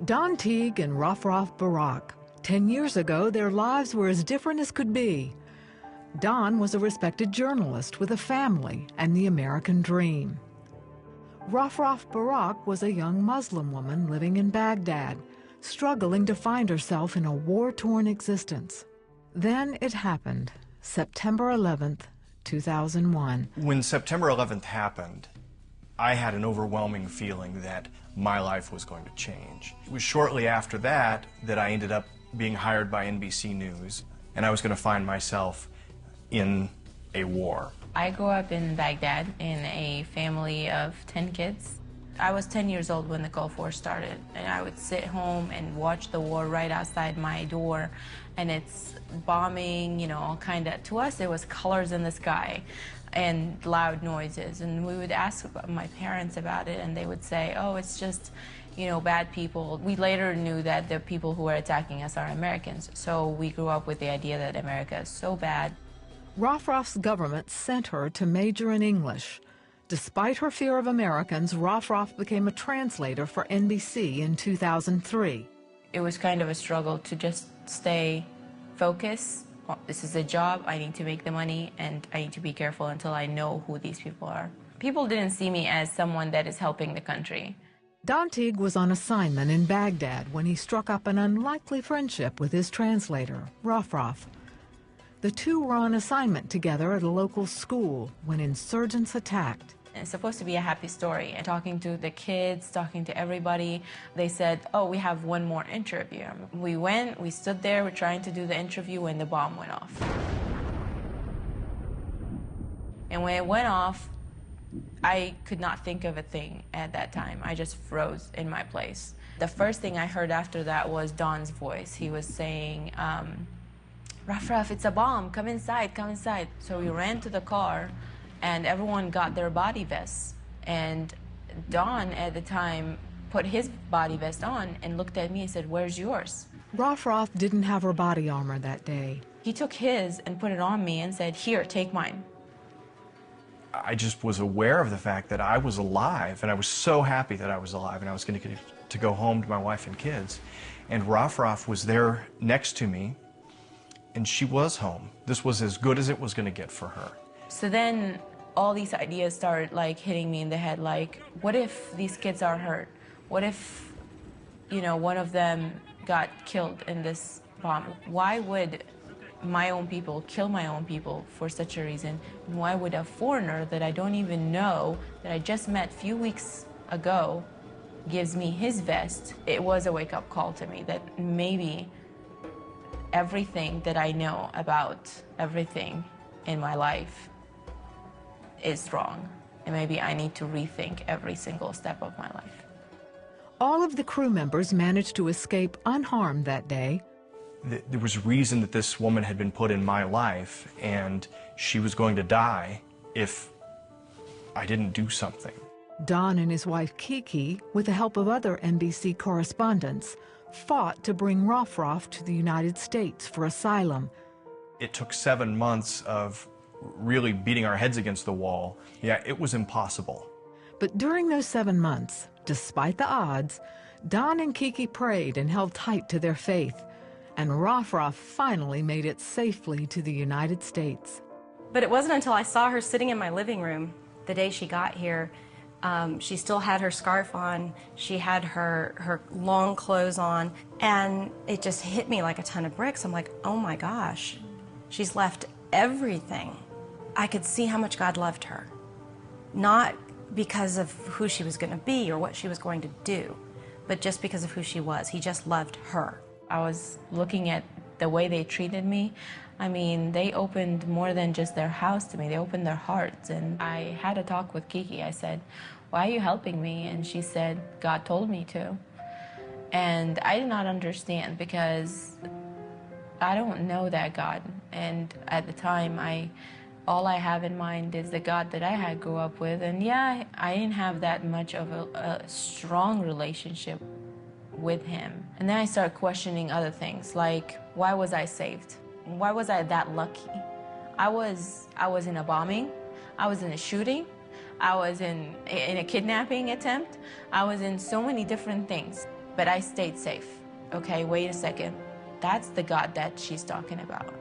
Don Teague and Rafraf Barak. 10 years ago, their lives were as different as could be. Don was a respected journalist with a family and the American dream. Rafraf Barak was a young Muslim woman living in Baghdad, struggling to find herself in a war-torn existence. Then it happened, September 11th, 2001. When September 11th happened, I had an overwhelming feeling that my life was going to change. It was shortly after that that I ended up being hired by NBC News, and I was going to find myself in a war. I grew up in Baghdad in a family of 10 kids. I was 10 years old when the Gulf War started, and I would sit home and watch the war right outside my door, and it's bombing, you know, all kind of, to us it was colors in the sky and loud noises, and we would ask my parents about it, and they would say, oh, it's just, you know, bad people. We later knew that the people who were attacking us are Americans, so we grew up with the idea that America is so bad. Rafraf's government sent her to major in English. Despite her fear of Americans, Rafraf became a translator for NBC in 2003. It was kind of a struggle to just stay focused. This is a job, I need to make the money, and I need to be careful until I know who these people are. People didn't see me as someone that is helping the country. Don Teague was on assignment in Baghdad when he struck up an unlikely friendship with his translator, Rafraf. The two were on assignment together at a local school when insurgents attacked. It's supposed to be a happy story. And talking to the kids, talking to everybody, they said, oh, we have one more interview. We went, we stood there, we're trying to do the interview when the bomb went off. And when it went off, I could not think of a thing at that time. I just froze in my place. The first thing I heard after that was Don's voice. He was saying, Rafraf, it's a bomb, come inside, come inside. So we ran to the car, and everyone got their body vests. And Don, at the time, put his body vest on and looked at me and said, where's yours? Rafraf didn't have her body armor that day. He took his and put it on me and said, here, take mine. I just was aware of the fact that I was alive, and I was so happy that I was alive, and I was going to get to go home to my wife and kids. And Rafraf was there next to me, and she was home. This was as good as it was going to get for her. So then all these ideas started like hitting me in the head, like, what if these kids are hurt? What if, you know, one of them got killed in this bomb? Why would my own people kill my own people for such a reason? And why would a foreigner that I don't even know, that I just met a few weeks ago, gives me his vest? It was a wake-up call to me that maybe everything that I know about everything in my life is wrong, and maybe I need to rethink every single step of my life. All of the crew members managed to escape unharmed that day. There was reason that this woman had been put in my life, and she was going to die if I didn't do something. Don and his wife Kiki, with the help of other NBC correspondents, fought to bring Rafraf to the United States for asylum. It took 7 months of really beating our heads against the wall. Yeah, it was impossible. But during those 7 months, despite the odds, Don and Kiki prayed and held tight to their faith, and Rafraf finally made it safely to the United States. But it wasn't until I saw her sitting in my living room the day she got here. She still had her scarf on, she had her long clothes on, and it just hit me like a ton of bricks. I'm like, oh my gosh, she's left everything. I could see how much God loved her, not because of who she was going to be or what she was going to do, but just because of who she was. He just loved her. I was looking at the way they treated me. I mean, they opened more than just their house to me. They opened their hearts. And I had a talk with Kiki. I said, why are you helping me? And she said, God told me to. And I did not understand because I don't know that God. And at the time, all I have in mind is the God that I had grew up with. And yeah, I didn't have that much of a strong relationship with him. And then I started questioning other things, like, why was I saved? Why was I that lucky? I was in a bombing, I was in a shooting, I was in a kidnapping attempt, I was in so many different things. But I stayed safe. Okay, wait a second. That's the God that she's talking about.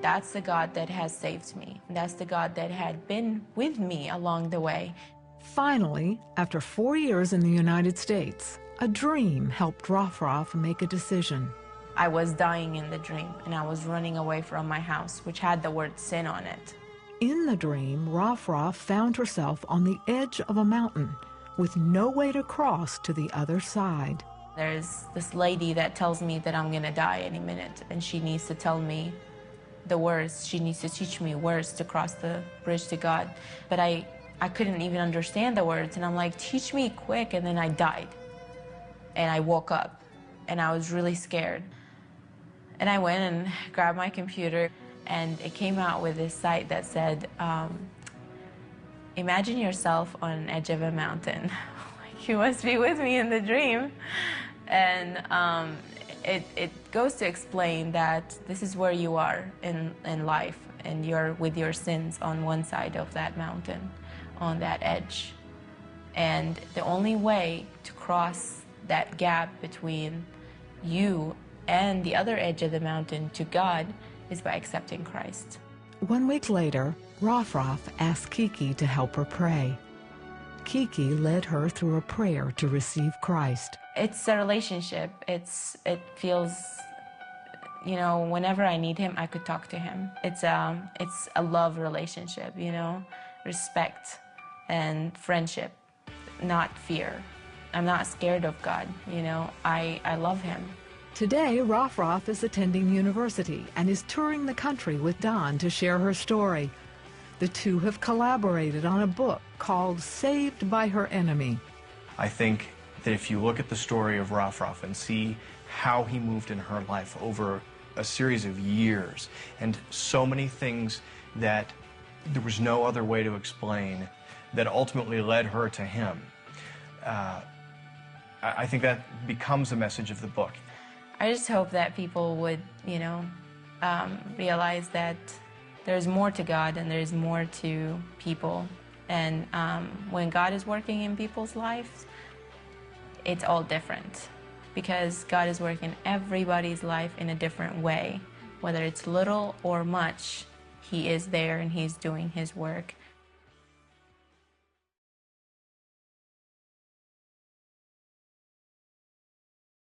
That's the God that has saved me. That's the God that had been with me along the way. Finally, after 4 years in the United States, a dream helped Rafraf make a decision. I was dying in the dream, and I was running away from my house, which had the word sin on it. In the dream, Rafraf found herself on the edge of a mountain with no way to cross to the other side. There's this lady that tells me that I'm gonna die any minute, and she needs to tell me the words. She needs to teach me words to cross the bridge to God. But I couldn't even understand the words, and I'm like, teach me quick, and then I died. And I woke up, and I was really scared. And I went and grabbed my computer, and it came out with this site that said, imagine yourself on an edge of a mountain. You must be with me in the dream. And it goes to explain that this is where you are in life, and you're with your sins on one side of that mountain, on that edge. And the only way to cross that gap between you and the other edge of the mountain to God is by accepting Christ. 1 week later, Rafraf asked Kiki to help her pray. Kiki led her through a prayer to receive Christ. It's a relationship. It feels, you know, whenever I need him, I could talk to him. It's a love relationship, you know, respect and friendship, not fear. I'm not scared of God, you know, I love him. Today, Rafraf is attending university and is touring the country with Don to share her story. The two have collaborated on a book called Saved by Her Enemy. I think that if you look at the story of Rafraf and see how he moved in her life over a series of years, and so many things that there was no other way to explain that ultimately led her to him, I think that becomes a message of the book. I just hope that people would, you know, realize that there's more to God and there's more to people. And when God is working in people's lives, it's all different, because God is working everybody's life in a different way. Whether it's little or much, he is there and he's doing his work.